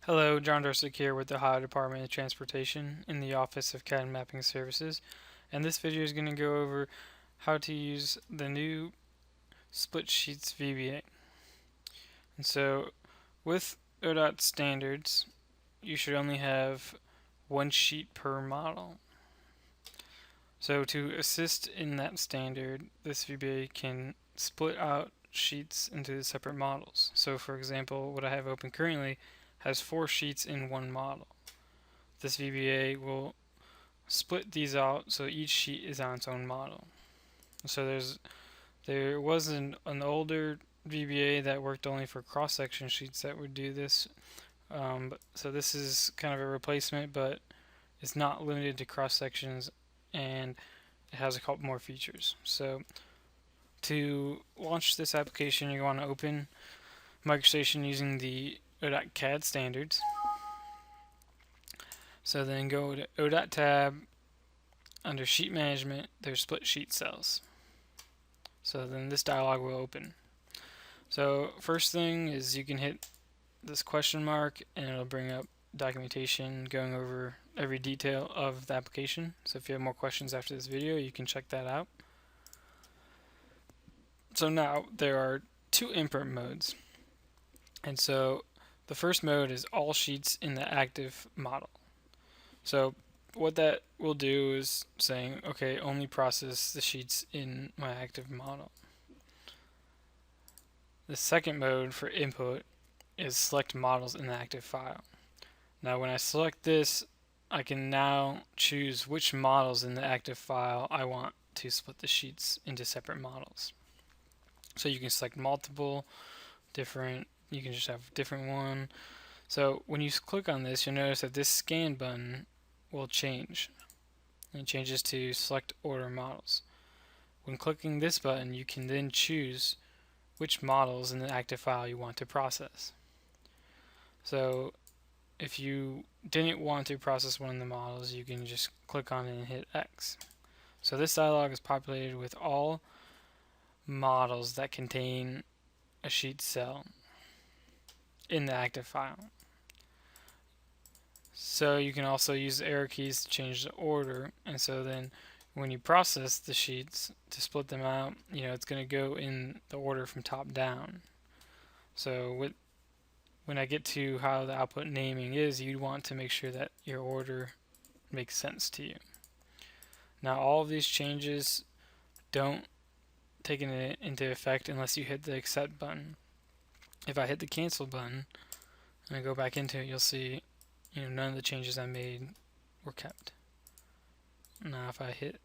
Hello, John Dorsick here with the Ohio Department of Transportation in the Office of CAD Mapping Services, and this video is going to go over how to use the new Split Sheets VBA. And so, with ODOT standards, you should only have one sheet per model. So to assist in that standard, this VBA can split out sheets into separate models. So for example, what I have open currently has 4 sheets in one model. This VBA will split these out so each sheet is on its own model. So there was an older VBA that worked only for cross-section sheets that would do this. So this is kind of a replacement, but it's not limited to cross-sections, and it has a couple more features. So to launch this application, you want to open MicroStation using the ODOT CAD standards. So then go to ODOT tab. Under sheet management, there's split sheet cells. So then this dialog will open. So first thing is you can hit this question mark and it'll bring up documentation going over every detail of the application. So if you have more questions after this video, you can check that out. So now there are 2 input modes. And so the first mode is all sheets in the active model. So what that will do is saying, okay, only process the sheets in my active model. The second mode for input is select models in the active file. Now when I select this, I can now choose which models in the active file I want to split the sheets into separate models. So you can select multiple, different, you can just have a different one. So when you click on this, you'll notice that this scan button will change. And it changes to select order models. When clicking this button, you can then choose which models in the active file you want to process. So if you didn't want to process one of the models, you can just click on it and hit X. So this dialog is populated with all models that contain a sheet cell in the active file. So you can also use the arrow keys to change the order, and so then when you process the sheets to split them out, it's going to go in the order from top down. So when I get to how the output naming is, you'd want to make sure that your order makes sense to you. Now all of these changes don't take into effect unless you hit the accept button. If I hit the cancel button and I go back into it, you'll see none of the changes I made were kept. Now if I hit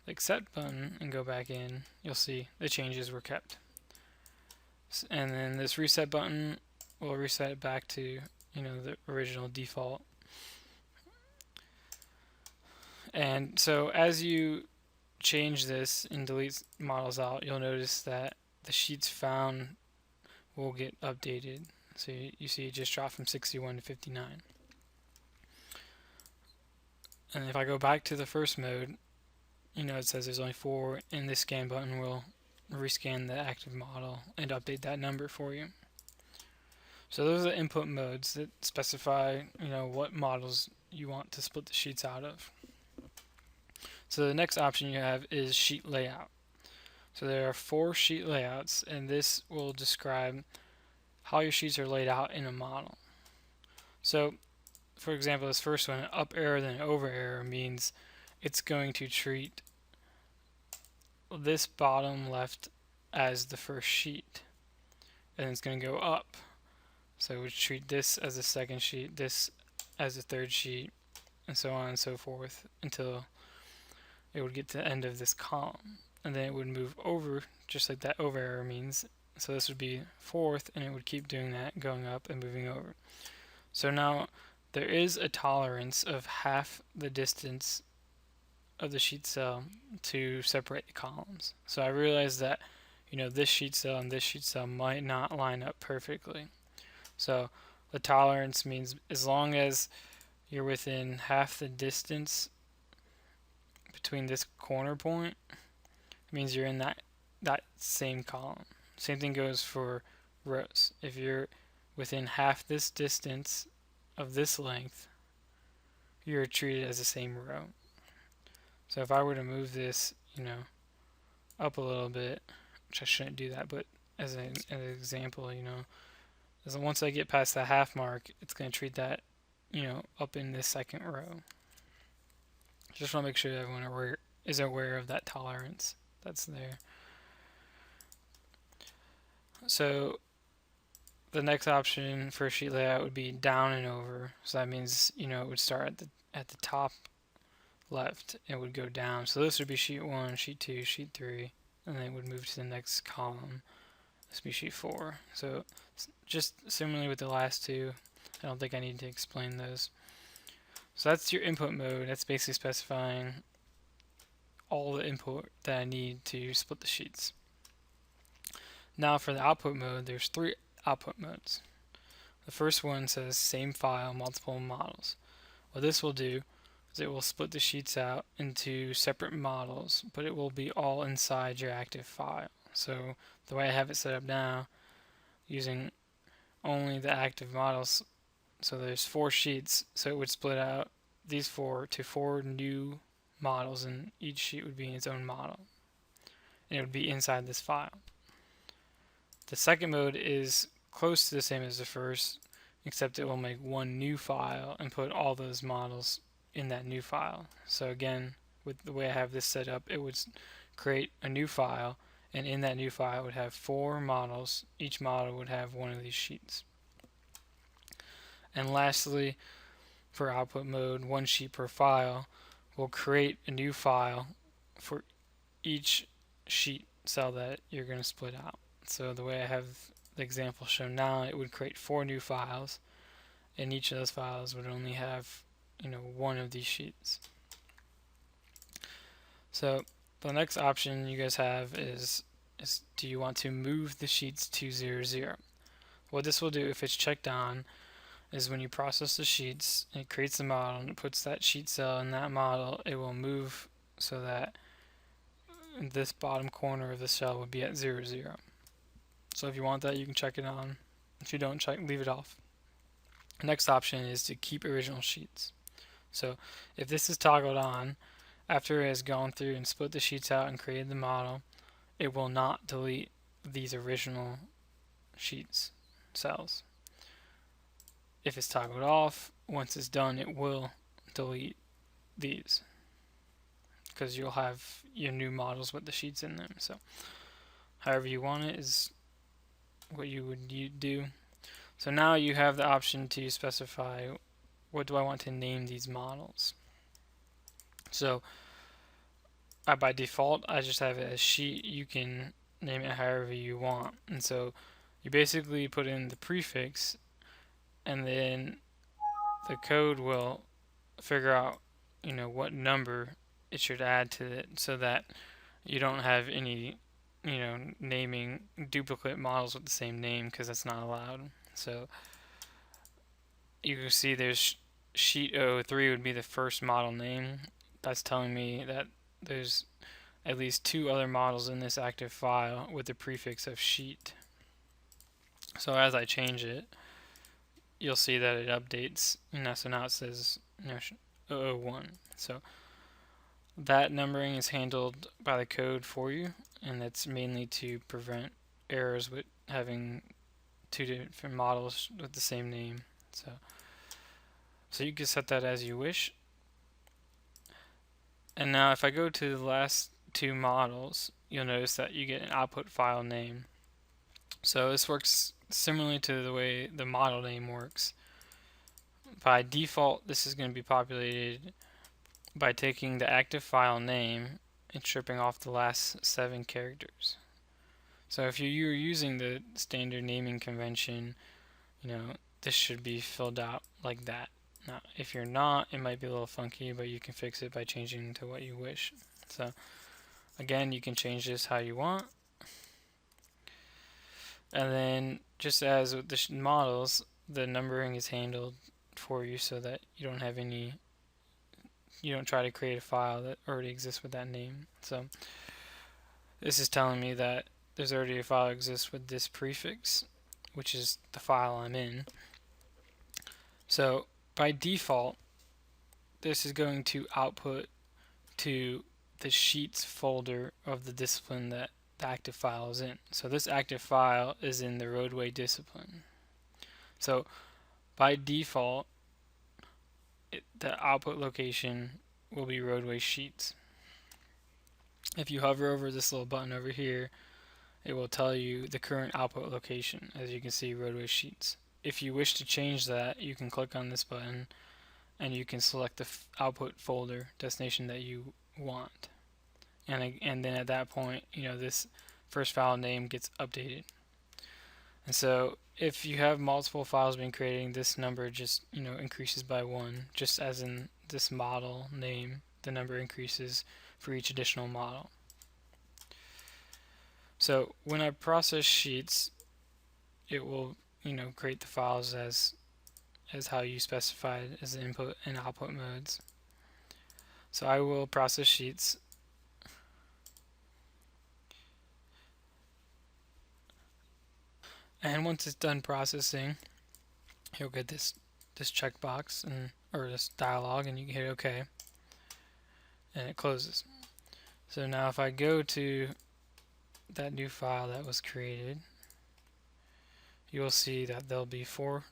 the accept button and go back in, you'll see the changes were kept. And then this reset button will reset it back to the original default. And so as you change this and delete models out, you'll notice that the sheets found will get updated. So you see it just dropped from 61 to 59. And if I go back to the first mode, it says there's only 4, and this scan button will rescan the active model and update that number for you. So those are the input modes that specify what models you want to split the sheets out of. So the next option you have is sheet layout. So there are 4 sheet layouts, and this will describe how your sheets are laid out in a model. So for example, this first one, up arrow then over arrow, means it's going to treat this bottom left as the first sheet, and it's going to go up. So it would treat this as the second sheet, this as the third sheet, and so on and so forth until it would get to the end of this column. And then it would move over, just like that over arrow means. So this would be fourth, and it would keep doing that, going up and moving over. So now there is a tolerance of half the distance of the sheet cell to separate the columns. So I realized that this sheet cell and this sheet cell might not line up perfectly. So the tolerance means as long as you're within half the distance between this corner point, it means you're in that same column. Same thing goes for rows. If you're within half this distance of this length, you're treated as the same row. So if I were to move this, up a little bit, which I shouldn't do that, but as an example, as once I get past the half mark, it's going to treat that, up in this second row. Just want to make sure everyone is aware of that tolerance that's there. So the next option for sheet layout would be down and over. So that means, it would start at the top left and would go down. So this would be sheet 1, sheet 2, sheet 3, and then it would move to the next column. This would be sheet 4. So just similarly with the last two, I don't think I need to explain those. So that's your input mode. That's basically specifying all the input that I need to split the sheets. Now for the output mode, there's 3 output modes. The first one says same file, multiple models. What this will do is it will split the sheets out into separate models, but it will be all inside your active file. So the way I have it set up now, using only the active models, so there's 4 sheets, so it would split out these 4 to 4 new models, and each sheet would be its own model, and it would be inside this file. The second mode is close to the same as the first, except it will make one new file and put all those models in that new file. So again, with the way I have this set up, it would create a new file, and in that new file it would have 4 models. Each model would have one of these sheets. And lastly, for output mode, 1 sheet per file will create a new file for each sheet cell that you're going to split out. So the way I have the example shown now, it would create 4 new files, and each of those files would only have, one of these sheets. So the next option you guys have is do you want to move the sheets to 0, 0? What this will do, if it's checked on, is when you process the sheets, it creates the model and it puts that sheet cell in that model, it will move so that this bottom corner of the cell would be at 0, 0. So if you want that, you can check it on. If you don't check, leave it off. Next option is to keep original sheets. So if this is toggled on, after it has gone through and split the sheets out and created the model, it will not delete these original sheets cells. If it's toggled off, once it's done, it will delete these, because you'll have your new models with the sheets in them. So however you want it is what you would do. So now you have the option to specify what do I want to name these models. So by default, I just have it as sheet. You can name it however you want. And so you basically put in the prefix, and then the code will figure out, what number it should add to it, so that you don't have any, naming duplicate models with the same name, because that's not allowed. So you can see there's sheet 03 would be the first model name. That's telling me that there's at least 2 other models in this active file with the prefix of sheet. So as I change it, you'll see that it updates, so now it says 001. So that numbering is handled by the code for you, and that's mainly to prevent errors with having 2 different models with the same name. So you can set that as you wish. And now if I go to the last 2 models, you'll notice that you get an output file name. So this works similarly to the way the model name works. By default, this is going to be populated by taking the active file name and stripping off the last 7 characters. So if you're using the standard naming convention, this should be filled out like that. Now, if you're not, it might be a little funky, but you can fix it by changing to what you wish. So again, you can change this how you want. And then, just as with the models, the numbering is handled for you so that you don't have any, you don't try to create a file that already exists with that name. So this is telling me that there's already a file exists with this prefix, which is the file I'm in. So by default, this is going to output to the sheets folder of the discipline that the active file is in. So this active file is in the roadway discipline. So by default, the output location will be roadway sheets. If you hover over this little button over here, it will tell you the current output location. As you can see, roadway sheets. If you wish to change that, you can click on this button and you can select the output folder destination that you want. And then at that point, this first file name gets updated. And so if you have multiple files being created, this number just increases by 1, just as in this model name, the number increases for each additional model. So when I process sheets, it will create the files as how you specified as the input and output modes. So I will process sheets. And once it's done processing, you'll get this checkbox or this dialog, and you can hit OK, and it closes. So now if I go to that new file that was created, you'll see that there'll be 4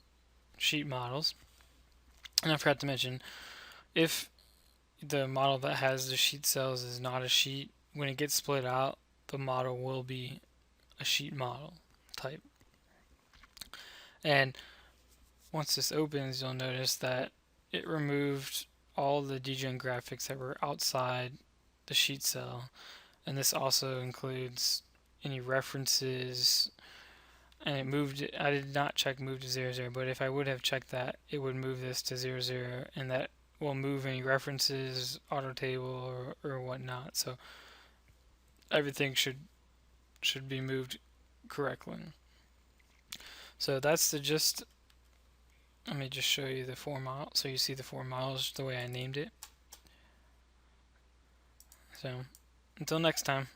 sheet models. And I forgot to mention, if the model that has the sheet cells is not a sheet, when it gets split out, the model will be a sheet model type. And once this opens, you'll notice that it removed all the degen graphics that were outside the sheet cell, and this also includes any references, and it moved it. I did not check move to 00, but if I would have checked that, it would move this to 00, and that will move any references, auto table, or whatnot. So everything should be moved correctly. So that's the gist. Let me just show you the 4 model, so you see the 4 models the way I named it. So until next time.